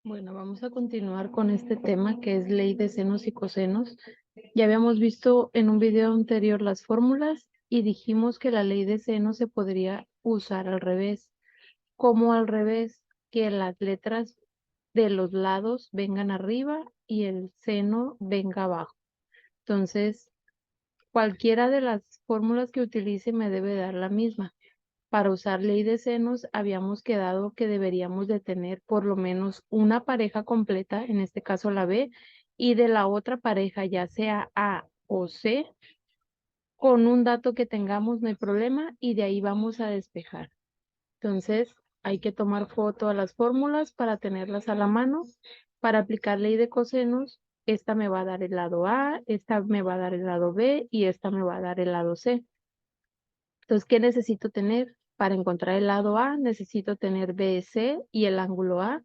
Bueno, vamos a continuar con este tema que es ley de senos y cosenos. Ya habíamos visto en un video anterior las fórmulas y dijimos que la ley de seno se podría usar al revés. ¿Cómo al revés? Que las letras de los lados vengan arriba y el seno venga abajo. Entonces, cualquiera de las fórmulas que utilice me debe dar la misma. Para usar ley de senos, habíamos quedado que deberíamos de tener por lo menos una pareja completa, en este caso la B, y de la otra pareja, ya sea A o C, con un dato que tengamos, no hay problema, y de ahí vamos a despejar. Entonces, hay que tomar foto a las fórmulas para tenerlas a la mano. Para aplicar ley de cosenos, esta me va a dar el lado A, esta me va a dar el lado B y esta me va a dar el lado C. Entonces, ¿qué necesito tener? Para encontrar el lado A, necesito tener BC y el ángulo A,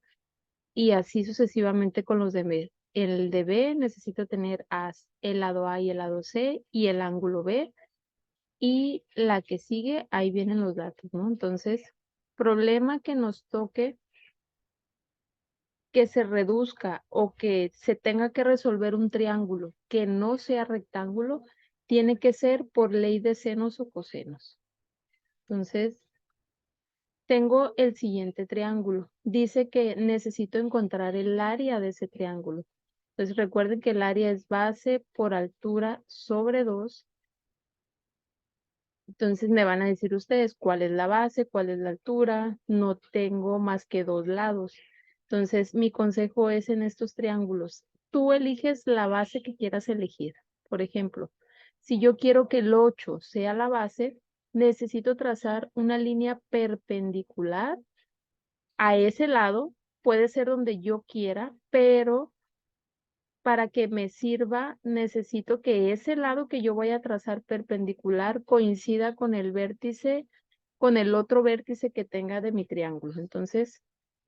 y así sucesivamente con los de B. El de B necesito tener el lado A y el lado C y el ángulo B, y la que sigue, ahí vienen los datos, ¿no? Entonces, problema que nos toque que se reduzca o que se tenga que resolver un triángulo que no sea rectángulo, tiene que ser por ley de senos o cosenos. Entonces, tengo el siguiente triángulo. Dice que necesito encontrar el área de ese triángulo. Entonces recuerden que el área es base por altura sobre 2. Entonces me van a decir ustedes cuál es la base, cuál es la altura. No tengo más que dos lados. Entonces mi consejo es en estos triángulos. Tú eliges la base que quieras elegir. Por ejemplo, si yo quiero que el 8 sea la base, necesito trazar una línea perpendicular a ese lado, puede ser donde yo quiera, pero para que me sirva, necesito que ese lado que yo voy a trazar perpendicular coincida con el vértice, con el otro vértice que tenga de mi triángulo. Entonces,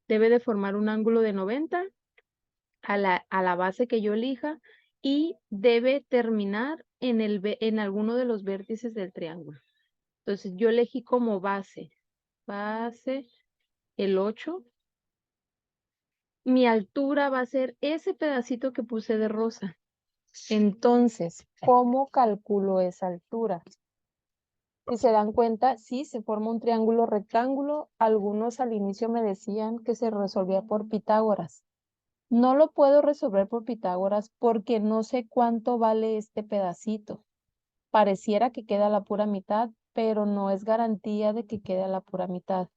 debe de formar un ángulo de 90 a la base que yo elija y debe terminar en alguno de los vértices del triángulo. Entonces, yo elegí como base el 8. Mi altura va a ser ese pedacito que puse de rosa. Entonces, ¿cómo calculo esa altura? Si se dan cuenta, sí, se forma un triángulo rectángulo. Algunos al inicio me decían que se resolvía por Pitágoras. No lo puedo resolver por Pitágoras porque no sé cuánto vale este pedacito. Pareciera que queda a la pura mitad, pero no es garantía de que quede a la pura mitad.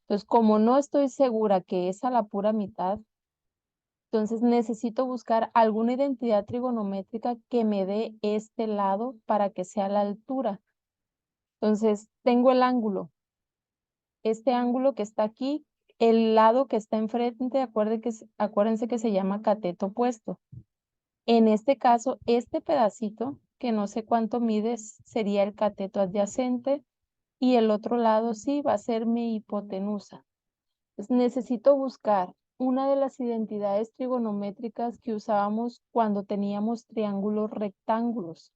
Entonces, como no estoy segura que es a la pura mitad, entonces necesito buscar alguna identidad trigonométrica que me dé este lado para que sea la altura. Entonces tengo el ángulo. Este ángulo que está aquí, el lado que está enfrente, acuérdense que se llama cateto opuesto. En este caso, este pedacito, que no sé cuánto mides, sería el cateto adyacente y el otro lado sí va a ser mi hipotenusa. Entonces, necesito buscar una de las identidades trigonométricas que usábamos cuando teníamos triángulos rectángulos.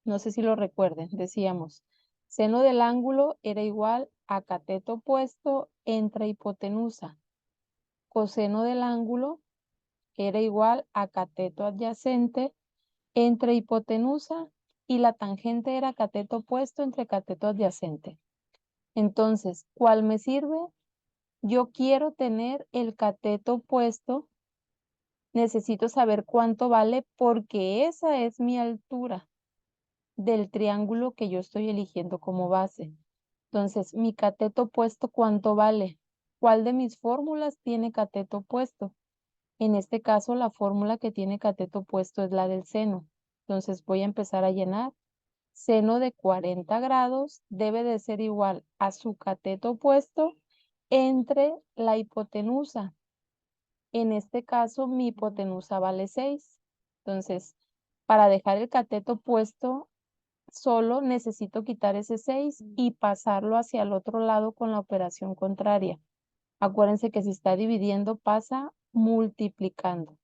No sé si lo recuerden, decíamos, seno del ángulo era igual a cateto opuesto entre hipotenusa. Coseno del ángulo era igual a cateto adyacente entre hipotenusa y la tangente era cateto opuesto entre cateto adyacente. Entonces, ¿cuál me sirve? Yo quiero tener el cateto opuesto, necesito saber cuánto vale porque esa es mi altura del triángulo que yo estoy eligiendo como base. Entonces, mi cateto opuesto, ¿cuánto vale? ¿Cuál de mis fórmulas tiene cateto opuesto? En este caso, la fórmula que tiene cateto opuesto es la del seno. Entonces, voy a empezar a llenar. Seno de 40 grados debe de ser igual a su cateto opuesto entre la hipotenusa. En este caso, mi hipotenusa vale 6. Entonces, para dejar el cateto opuesto, solo necesito quitar ese 6 y pasarlo hacia el otro lado con la operación contraria. Acuérdense que si está dividiendo, pasa multiplicando.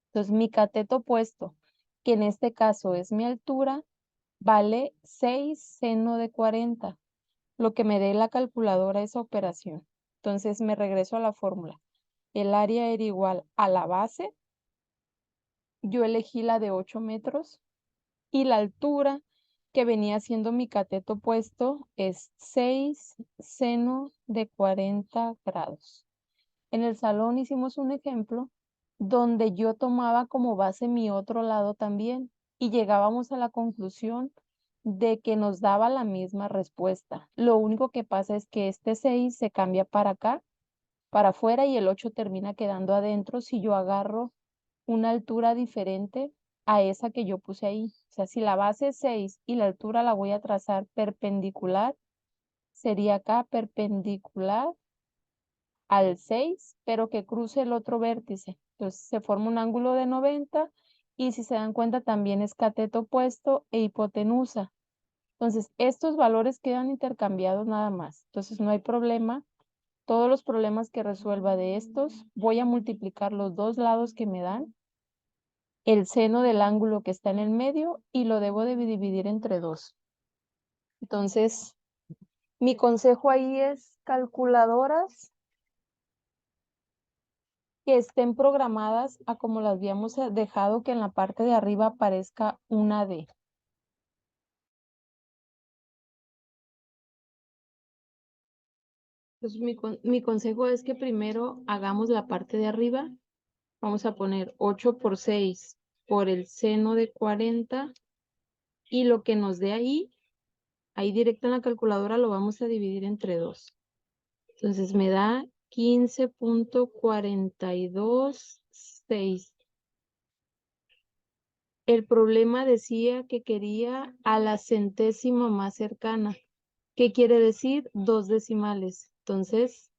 Entonces, mi cateto opuesto, que en este caso es mi altura, vale 6 seno de 40, lo que me dé la calculadora esa operación. Entonces, me regreso a la fórmula. el área era igual a la base. Yo elegí la de 8 metros y la altura que venía siendo mi cateto opuesto es 6 seno de 40 grados. En el salón hicimos un ejemplo donde yo tomaba como base mi otro lado también y llegábamos a la conclusión de que nos daba la misma respuesta. Lo único que pasa es que este 6 se cambia para acá, para afuera, y el 8 termina quedando adentro si yo agarro una altura diferente a esa que yo puse ahí. O sea, si la base es 6 y la altura la voy a trazar perpendicular, sería acá perpendicular al 6, pero que cruce el otro vértice. Entonces se forma un ángulo de 90 y si se dan cuenta también es cateto opuesto e hipotenusa. Entonces estos valores quedan intercambiados nada más. Entonces no hay problema. Todos los problemas que resuelva de estos, voy a multiplicar los dos lados que me dan, el seno del ángulo que está en el medio y lo debo de dividir entre 2. Entonces, mi consejo ahí es calculadoras que estén programadas a como las habíamos dejado, que en la parte de arriba aparezca una D. Entonces, mi consejo es que primero hagamos la parte de arriba. Vamos a poner 8 por 6 por el seno de 40 y lo que nos dé ahí directo en la calculadora lo vamos a dividir entre 2. Entonces me da 15.426. El problema decía que quería a la centésima más cercana. ¿Qué quiere decir? 2 decimales. Entonces,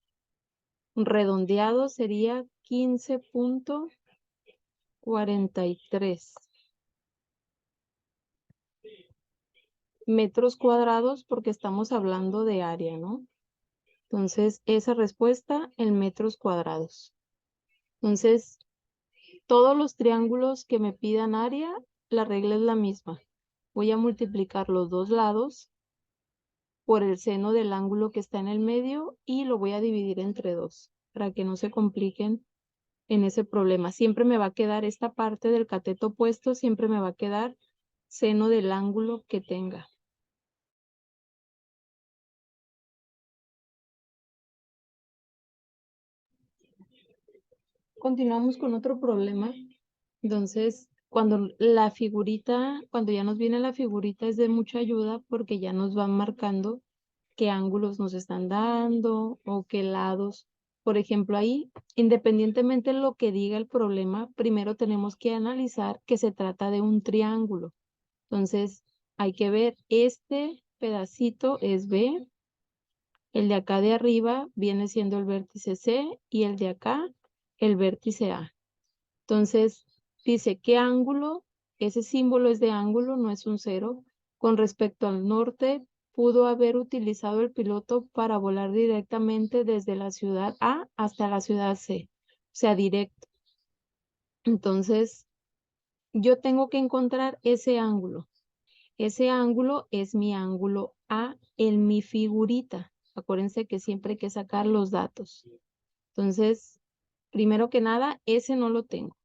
redondeado sería 15.43 metros cuadrados porque estamos hablando de área, ¿no? Entonces, esa respuesta en metros cuadrados. Entonces, todos los triángulos que me pidan área, la regla es la misma. Voy a multiplicar los dos lados por el seno del ángulo que está en el medio y lo voy a dividir entre 2 para que no se compliquen en ese problema. Siempre me va a quedar esta parte del cateto opuesto, siempre me va a quedar seno del ángulo que tenga. Continuamos con otro problema. Entonces, cuando ya nos viene la figurita es de mucha ayuda porque ya nos van marcando qué ángulos nos están dando o qué lados. Por ejemplo, ahí, independientemente de lo que diga el problema, primero tenemos que analizar que se trata de un triángulo. Entonces, hay que ver, este pedacito es B, el de acá de arriba viene siendo el vértice C y el de acá el vértice A. Entonces, dice, ¿qué ángulo? Ese símbolo es de ángulo, no es un 0. Con respecto al norte, pudo haber utilizado el piloto para volar directamente desde la ciudad A hasta la ciudad C, o sea, directo. Entonces, yo tengo que encontrar ese ángulo. Ese ángulo es mi ángulo A en mi figurita. Acuérdense que siempre hay que sacar los datos. Entonces, primero que nada, ese no lo tengo.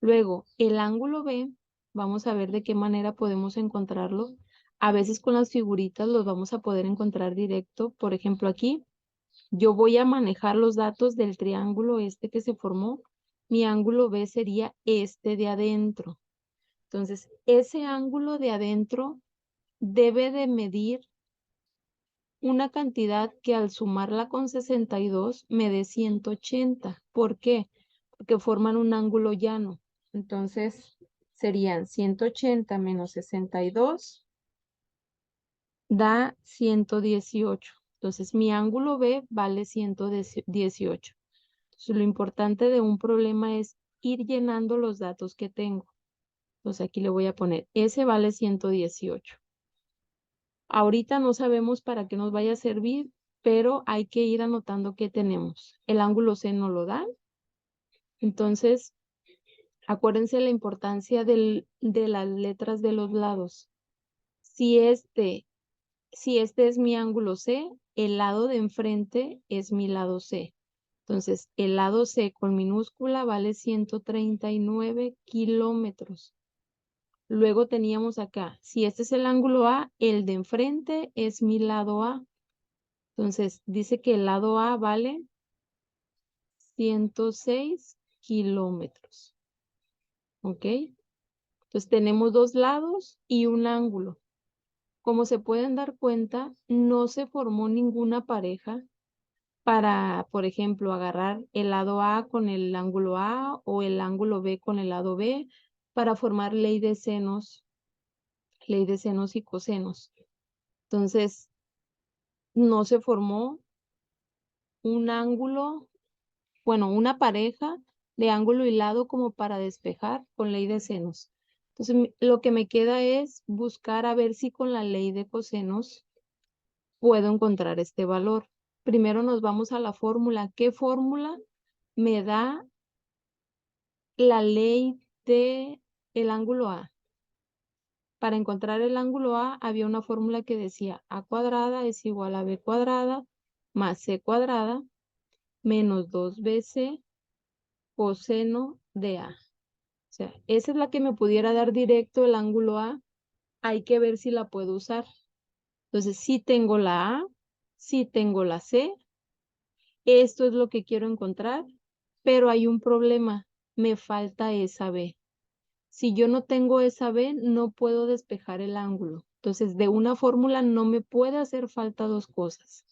Luego, el ángulo B, vamos a ver de qué manera podemos encontrarlo. A veces con las figuritas los vamos a poder encontrar directo. Por ejemplo, aquí yo voy a manejar los datos del triángulo este que se formó. Mi ángulo B sería este de adentro. Entonces, ese ángulo de adentro debe de medir una cantidad que al sumarla con 62 me dé 180. ¿Por qué? Porque forman un ángulo llano. Entonces serían 180 menos 62 da 118. Entonces mi ángulo B vale 118. Entonces, lo importante de un problema es ir llenando los datos que tengo. Entonces aquí le voy a poner, ese vale 118. Ahorita no sabemos para qué nos vaya a servir, pero hay que ir anotando qué tenemos. El ángulo C no lo da. Entonces, acuérdense la importancia de las letras de los lados. Si este es mi ángulo C, el lado de enfrente es mi lado C. Entonces, el lado C con minúscula vale 139 kilómetros. Luego teníamos acá, si este es el ángulo A, el de enfrente es mi lado A. Entonces, dice que el lado A vale 106 kilómetros. ¿Ok? Entonces, tenemos dos lados y un ángulo. Como se pueden dar cuenta, no se formó ninguna pareja para, por ejemplo, agarrar el lado A con el ángulo A o el ángulo B con el lado B para formar ley de senos y cosenos. Entonces, no se formó un ángulo, bueno, una pareja de ángulo y lado como para despejar con ley de senos. Entonces, lo que me queda es buscar a ver si con la ley de cosenos puedo encontrar este valor. Primero nos vamos a la fórmula. ¿Qué fórmula me da la ley de el ángulo A? Para encontrar el ángulo A había una fórmula que decía A cuadrada es igual a B cuadrada más C cuadrada menos 2BC coseno de A. O sea, esa es la que me pudiera dar directo el ángulo A. Hay que ver si la puedo usar. Entonces, sí tengo la A, sí tengo la C. Esto es lo que quiero encontrar, pero hay un problema. Me falta esa B. Si yo no tengo esa B, no puedo despejar el ángulo. Entonces, de una fórmula no me puede hacer falta dos cosas.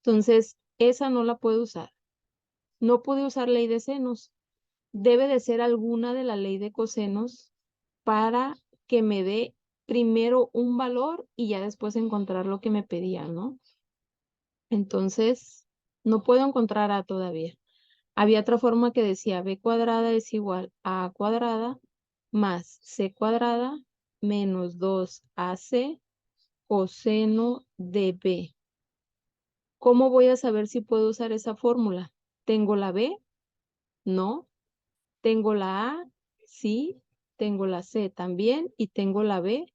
Entonces, esa no la puedo usar. No pude usar ley de senos. Debe de ser alguna de la ley de cosenos para que me dé primero un valor y ya después encontrar lo que me pedía, ¿no? Entonces, no puedo encontrar A todavía. Había otra forma que decía B cuadrada es igual a A cuadrada más C cuadrada menos 2AC coseno de B. ¿Cómo voy a saber si puedo usar esa fórmula? ¿Tengo la B? No. ¿Tengo la A? Sí. Tengo la C también y tengo la B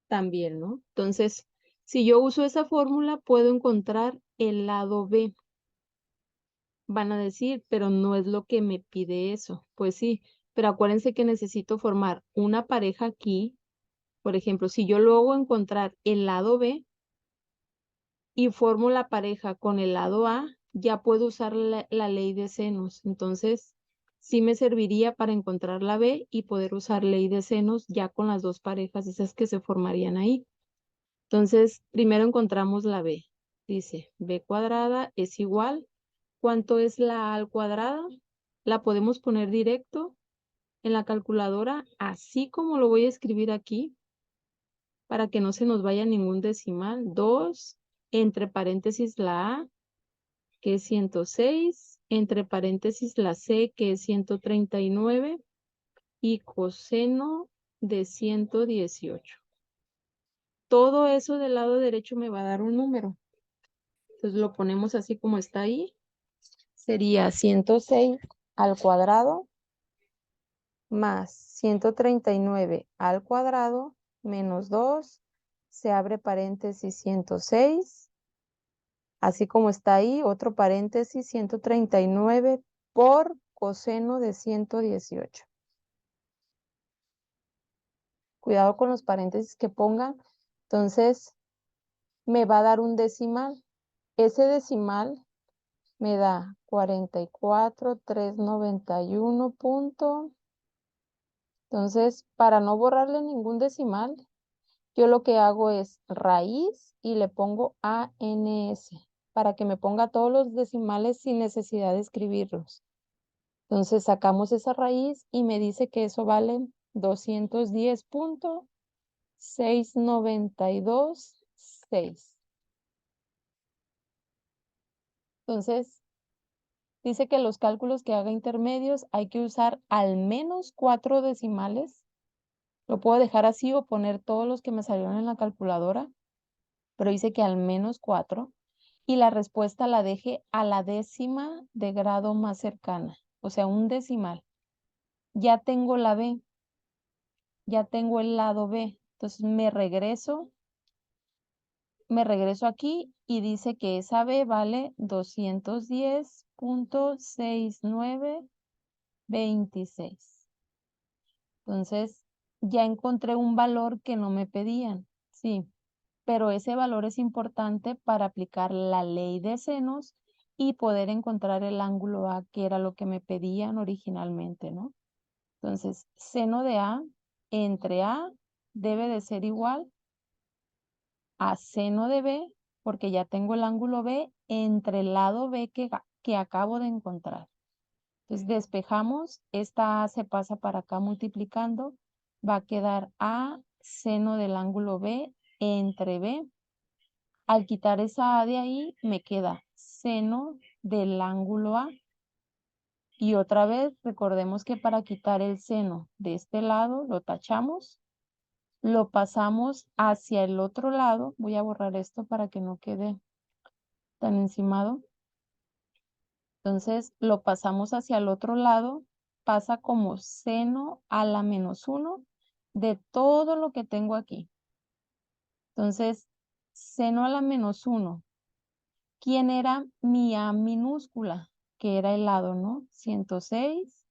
también, ¿no? Entonces, si yo uso esa fórmula, puedo encontrar el lado B. Van a decir, pero no es lo que me pide eso. Pues sí, pero acuérdense que necesito formar una pareja aquí. Por ejemplo, si yo luego encontrar el lado B y formo la pareja con el lado A, ya puedo usar la ley de senos. Entonces, sí me serviría para encontrar la B y poder usar ley de senos ya con las dos parejas, esas que se formarían ahí. Entonces, primero encontramos la B. Dice, B cuadrada es igual. ¿Cuánto es la A al cuadrado? La podemos poner directo en la calculadora, así como lo voy a escribir aquí, para que no se nos vaya ningún decimal. 2, entre paréntesis la A, que es 106, entre paréntesis la C, que es 139, y coseno de 118. Todo eso del lado derecho me va a dar un número. Entonces lo ponemos así como está ahí. Sería 106 al cuadrado más 139 al cuadrado menos 2, se abre paréntesis 106, así como está ahí, otro paréntesis 139 por coseno de 118. Cuidado con los paréntesis que pongan. Entonces, me va a dar un decimal. Ese decimal me da 44,391 punto. Entonces, para no borrarle ningún decimal, yo lo que hago es raíz y le pongo ANS para que me ponga todos los decimales sin necesidad de escribirlos. Entonces sacamos esa raíz y me dice que eso vale 210,692,6. Entonces dice que los cálculos que haga intermedios hay que usar al menos 4 decimales. Lo puedo dejar así o poner todos los que me salieron en la calculadora, pero dice que al menos 4. Y la respuesta la deje a la décima de grado más cercana, o sea, un decimal. Ya tengo la B, ya tengo el lado B, entonces me regreso aquí y dice que esa B vale 210 26.6926. Entonces, ya encontré un valor que no me pedían, sí, pero ese valor es importante para aplicar la ley de senos y poder encontrar el ángulo A, que era lo que me pedían originalmente, ¿no? Entonces, seno de A entre A debe de ser igual a seno de B, porque ya tengo el ángulo B entre el lado B que acabo de encontrar. Entonces, despejamos, esta A se pasa para acá multiplicando, va a quedar A seno del ángulo B entre B. Al quitar esa A de ahí, me queda seno del ángulo A. Y otra vez, recordemos que para quitar el seno de este lado, lo tachamos, lo pasamos hacia el otro lado. Voy a borrar esto para que no quede tan encimado. Entonces, lo pasamos hacia el otro lado, pasa como seno a la menos 1 de todo lo que tengo aquí. Entonces, seno a la menos 1. ¿Quién era mi A minúscula? Que era el lado, ¿no? 106,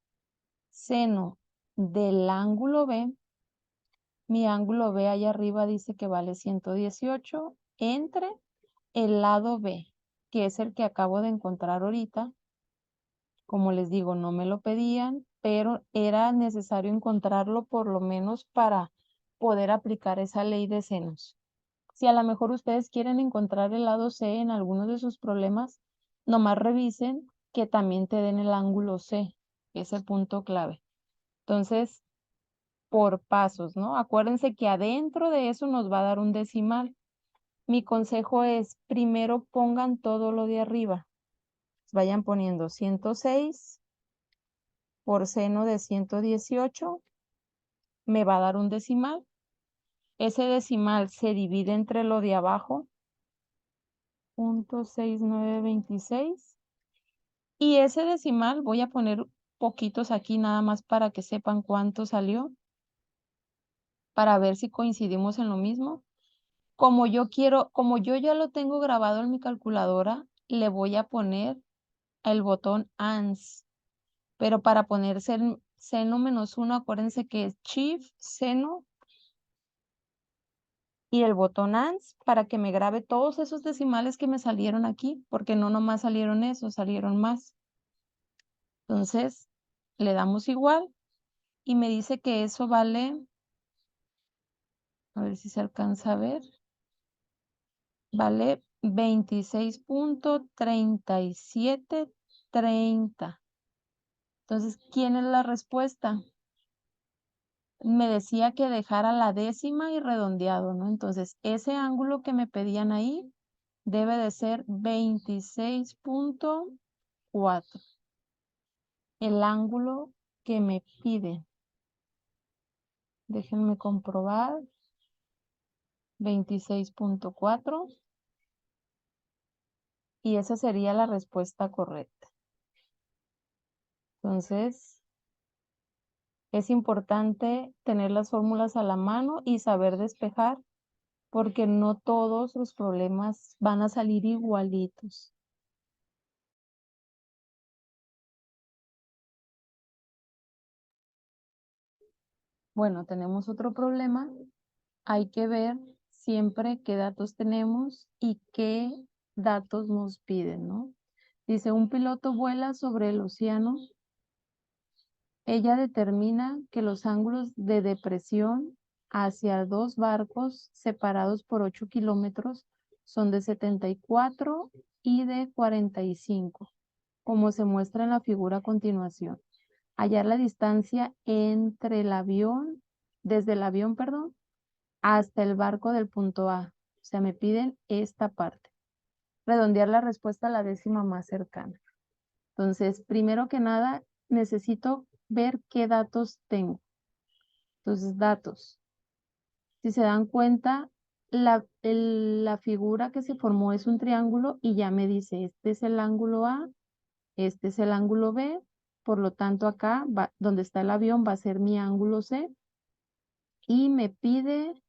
seno del ángulo B. Mi ángulo B allá arriba dice que vale 118 entre el lado B, que es el que acabo de encontrar ahorita. Como les digo, no me lo pedían, pero era necesario encontrarlo por lo menos para poder aplicar esa ley de senos. Si a lo mejor ustedes quieren encontrar el lado C en algunos de sus problemas, nomás revisen que también te den el ángulo C, ese punto clave. Entonces, por pasos, ¿no? Acuérdense que adentro de eso nos va a dar un decimal. Mi consejo es, primero pongan todo lo de arriba. Vayan poniendo 106 por seno de 118, me va a dar un decimal. Ese decimal se divide entre lo de abajo, 0.6926. Y ese decimal voy a poner poquitos aquí nada más para que sepan cuánto salió, para ver si coincidimos en lo mismo. Como yo ya lo tengo grabado en mi calculadora, le voy a poner el botón ANS. Pero para poner seno menos 1, acuérdense que es Shift, seno y el botón ANS para que me grabe todos esos decimales que me salieron aquí, porque no nomás salieron esos, salieron más. Entonces, le damos igual y me dice que eso vale, a ver si se alcanza a ver, vale 26.3730. Entonces, ¿quién es la respuesta? Me decía que dejara la décima y redondeado, ¿no? Entonces, ese ángulo que me pedían ahí debe de ser 26.4. El ángulo que me pide. Déjenme comprobar. 26.4. Y esa sería la respuesta correcta. Entonces, es importante tener las fórmulas a la mano y saber despejar, porque no todos los problemas van a salir igualitos. Bueno, tenemos otro problema. Hay que ver siempre qué datos tenemos y qué datos nos piden, ¿no? Dice, un piloto vuela sobre el océano. Ella determina que los ángulos de depresión hacia dos barcos separados por 8 kilómetros son de 74 y de 45, como se muestra en la figura a continuación. Hallar la distancia entre el avión, desde el avión, perdón, hasta el barco del punto A. O sea, me piden esta parte. Redondear la respuesta a la décima más cercana. Entonces, primero que nada, necesito ver qué datos tengo. Entonces, datos. Si se dan cuenta, la figura que se formó es un triángulo y ya me dice, este es el ángulo A, este es el ángulo B, por lo tanto acá, donde está el avión, va a ser mi ángulo C. Y me pide,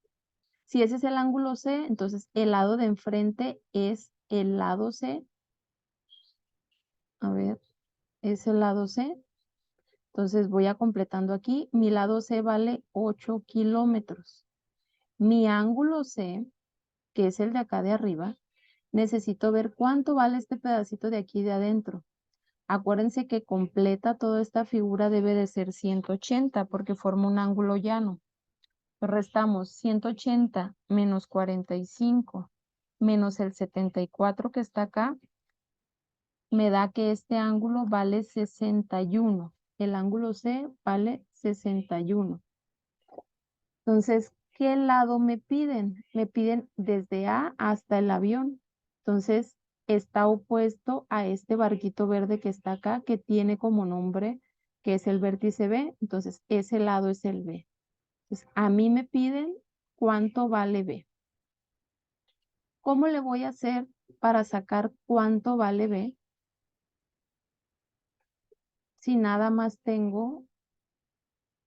si ese es el ángulo C, entonces el lado de enfrente es el lado C. A ver, es el lado C. Entonces voy a completando aquí. Mi lado C vale 8 kilómetros. Mi ángulo C, que es el de acá de arriba, necesito ver cuánto vale este pedacito de aquí de adentro. Acuérdense que completa toda esta figura debe de ser 180 porque forma un ángulo llano. Restamos 180 menos 45 menos el 74 que está acá, me da que este ángulo vale 61. El ángulo C vale 61. Entonces, ¿qué lado me piden? Me piden desde A hasta el avión. Entonces, está opuesto a este barquito verde que está acá, que tiene como nombre, que es el vértice B. Entonces, ese lado es el B. Entonces, a mí me piden cuánto vale B. ¿Cómo le voy a hacer para sacar cuánto vale B si nada más tengo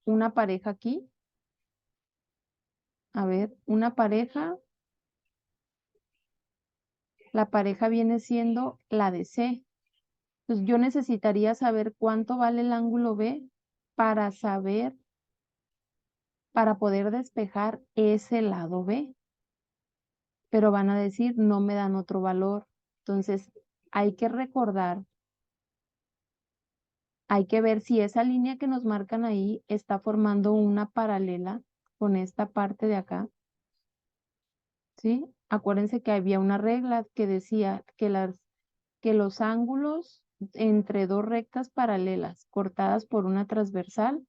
una pareja aquí? A ver, una pareja, la pareja viene siendo la de C. Entonces yo necesitaría saber cuánto vale el ángulo B para saber, para poder despejar ese lado B. Pero van a decir, no me dan otro valor. Entonces hay que recordar, hay que ver si esa línea que nos marcan ahí está formando una paralela con esta parte de acá. ¿Sí? Acuérdense que había una regla que decía que los ángulos entre dos rectas paralelas cortadas por una transversal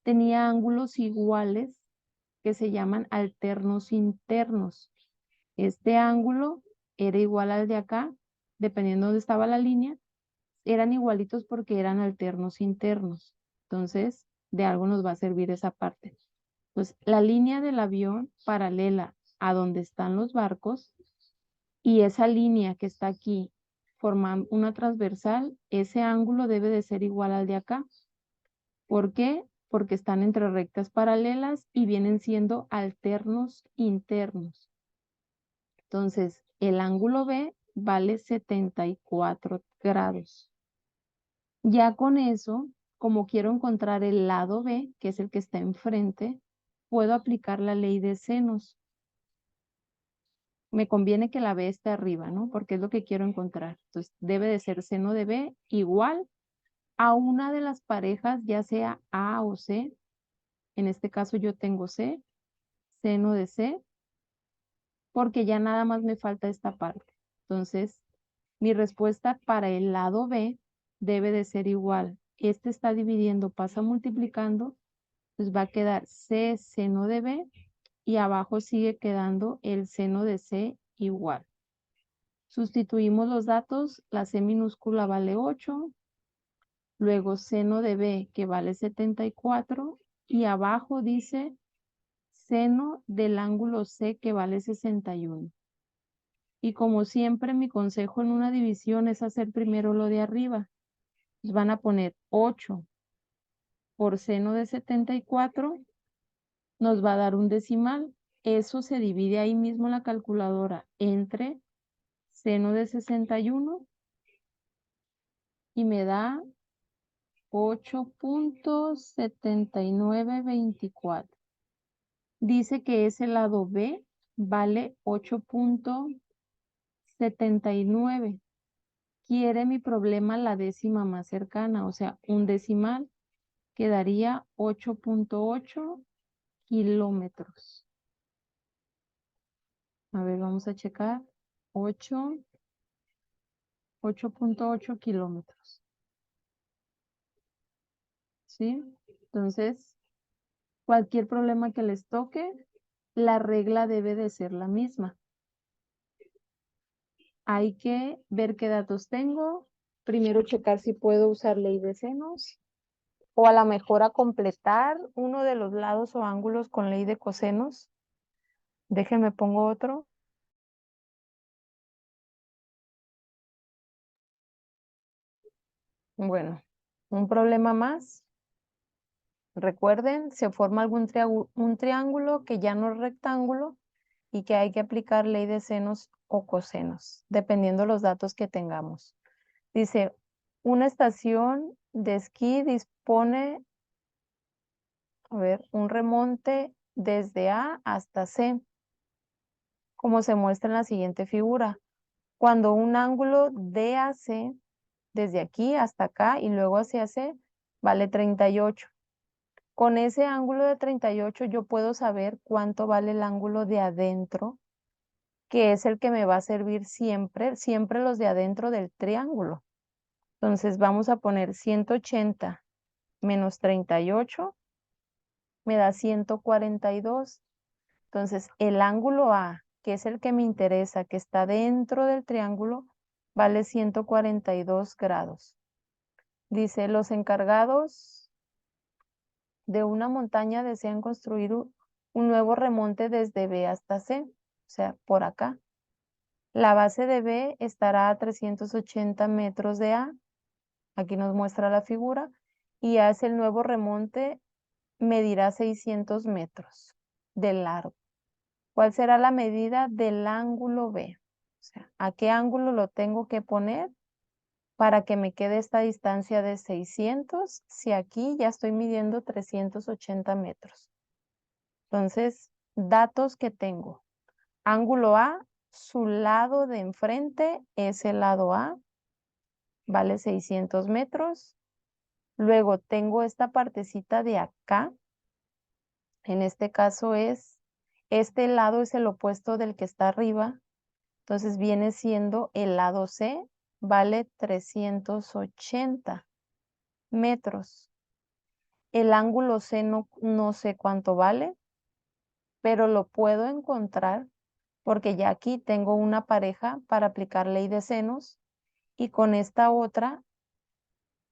tenía ángulos iguales que se llaman alternos internos. Este ángulo era igual al de acá, dependiendo de dónde estaba la línea, eran igualitos porque eran alternos internos. Entonces, de algo nos va a servir esa parte. Pues la línea del avión paralela a donde están los barcos y esa línea que está aquí forman una transversal, ese ángulo debe de ser igual al de acá. ¿Por qué? Porque están entre rectas paralelas y vienen siendo alternos internos. Entonces, el ángulo B vale 74 grados. Ya con eso, como quiero encontrar el lado B, que es el que está enfrente, puedo aplicar la ley de senos. Me conviene que la B esté arriba, ¿no? Porque es lo que quiero encontrar. Entonces, debe de ser seno de B igual a una de las parejas, ya sea A o C. En este caso yo tengo C, seno de C, porque ya nada más me falta esta parte. Entonces, mi respuesta para el lado B debe de ser igual. Este está dividiendo, pasa multiplicando, pues va a quedar C seno de B y abajo sigue quedando el seno de C igual. Sustituimos los datos, la C minúscula vale 8, luego seno de B que vale 74 y abajo dice seno del ángulo C que vale 61. Y como siempre, mi consejo en una división es hacer primero lo de arriba. Pues van a poner 8 por seno de 74, nos va a dar un decimal. Eso se divide ahí mismo en la calculadora entre seno de 61 y me da 8.7924. Dice que ese lado B vale 8.79. Quiere mi problema la décima más cercana, o sea, un decimal, quedaría 8.8 kilómetros. A ver, vamos a checar. 8.8 kilómetros. ¿Sí? Entonces, cualquier problema que les toque, la regla debe de ser la misma. Hay que ver qué datos tengo. Primero checar si puedo usar ley de senos. O a lo mejor a completar uno de los lados o ángulos con ley de cosenos. Déjenme pongo otro. Bueno, un problema más. Recuerden, se forma un triángulo que ya no es rectángulo y que hay que aplicar ley de senos o cosenos, dependiendo los datos que tengamos. Dice, Una estación de esquí dispone, a ver, un remonte desde A hasta C, como se muestra en la siguiente figura. Cuando un ángulo DAC, desde aquí hasta acá y luego hacia C, vale 38. Con ese ángulo de 38 yo puedo saber cuánto vale el ángulo de adentro, que es el que me va a servir siempre, siempre los de adentro del triángulo. Entonces vamos a poner 180 menos 38 me da 142. Entonces el ángulo A, que es el que me interesa, que está dentro del triángulo, vale 142 grados. Dice, los encargados de una montaña desean construir un nuevo remonte desde B hasta C, o sea, por acá. La base de B estará a 380 metros de A, aquí nos muestra la figura, y A es el nuevo remonte, medirá 600 metros de largo. ¿Cuál será la medida del ángulo B? O sea, ¿a qué ángulo lo tengo que poner para que me quede esta distancia de 600 si aquí ya estoy midiendo 380 metros? Entonces, datos que tengo. Ángulo A, su lado de enfrente es el lado A, vale 600 metros. Luego tengo esta partecita de acá. En este caso este lado es el opuesto del que está arriba. Entonces viene siendo el lado C, vale 380 metros. El ángulo C no sé cuánto vale, pero lo puedo encontrar porque ya aquí tengo una pareja para aplicar ley de senos y con esta otra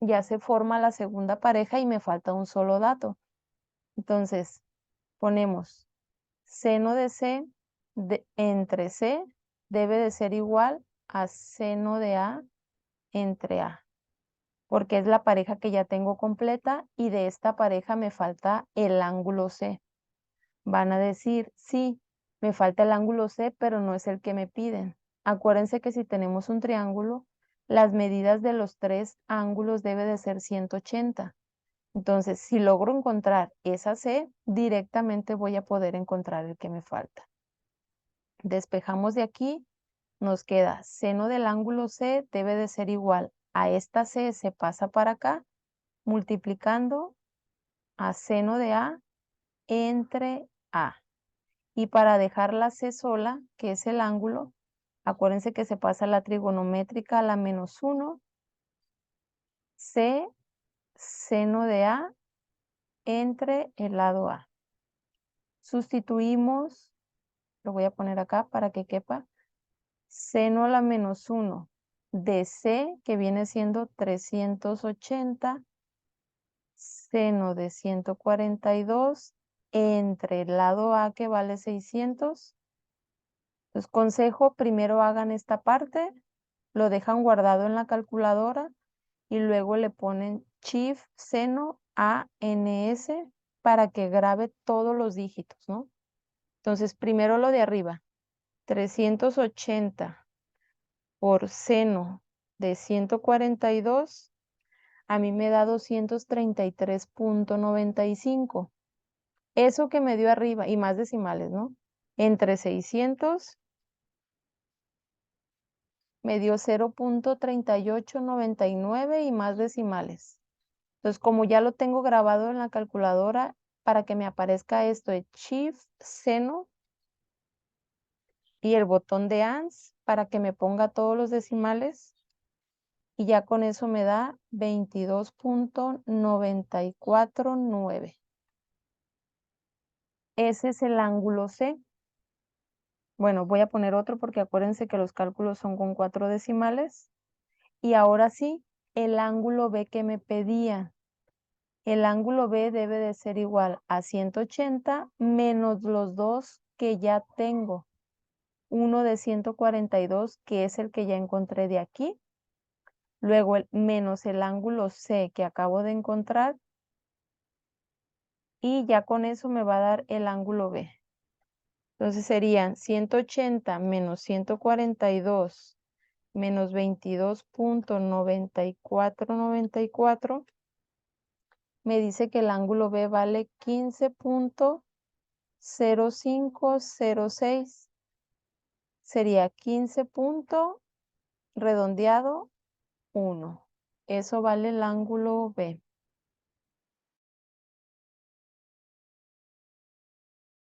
ya se forma la segunda pareja y me falta un solo dato. Entonces ponemos seno de C entre C debe de ser igual a seno de A entre A, porque es la pareja que ya tengo completa y de esta pareja me falta el ángulo C. Van a decir, sí, me falta el ángulo C, pero no es el que me piden. Acuérdense que si tenemos un triángulo, las medidas de los tres ángulos debe de ser 180. Entonces, si logro encontrar esa C, directamente voy a poder encontrar el que me falta. Despejamos de aquí, nos queda seno del ángulo C debe de ser igual a esta C, se pasa para acá, multiplicando a seno de A entre A. Y para dejar la C sola, que es el ángulo, acuérdense que se pasa la trigonométrica a la -1, C, seno de A entre el lado A. Sustituimos, lo voy a poner acá para que quepa, seno a la -1 de C, que viene siendo 380, seno de 142 entre el lado A, que vale 600. Entonces, consejo, primero hagan esta parte, lo dejan guardado en la calculadora y luego le ponen Shift seno ANS para que grabe todos los dígitos, ¿no? Entonces, primero lo de arriba, 380 por seno de 142, a mí me da 233.95. Eso que me dio arriba, y más decimales, ¿no? Entre 600 me dio 0.3899 y más decimales. Entonces, como ya lo tengo grabado en la calculadora, para que me aparezca esto de Shift seno y el botón de ANS para que me ponga todos los decimales, y ya con eso me da 22.949. Ese es el ángulo C. Bueno, voy a poner otro porque acuérdense que los cálculos son con 4 decimales. Y ahora sí, el ángulo B que me pedía. El ángulo B debe de ser igual a 180 menos los dos que ya tengo. Uno de 142, que es el que ya encontré de aquí. Luego menos el ángulo C que acabo de encontrar. Y ya con eso me va a dar el ángulo B. Entonces serían 180 menos 142 menos 22.9494 me dice que el ángulo B vale 15.0506. Sería 15 redondeado 1. Eso vale el ángulo B.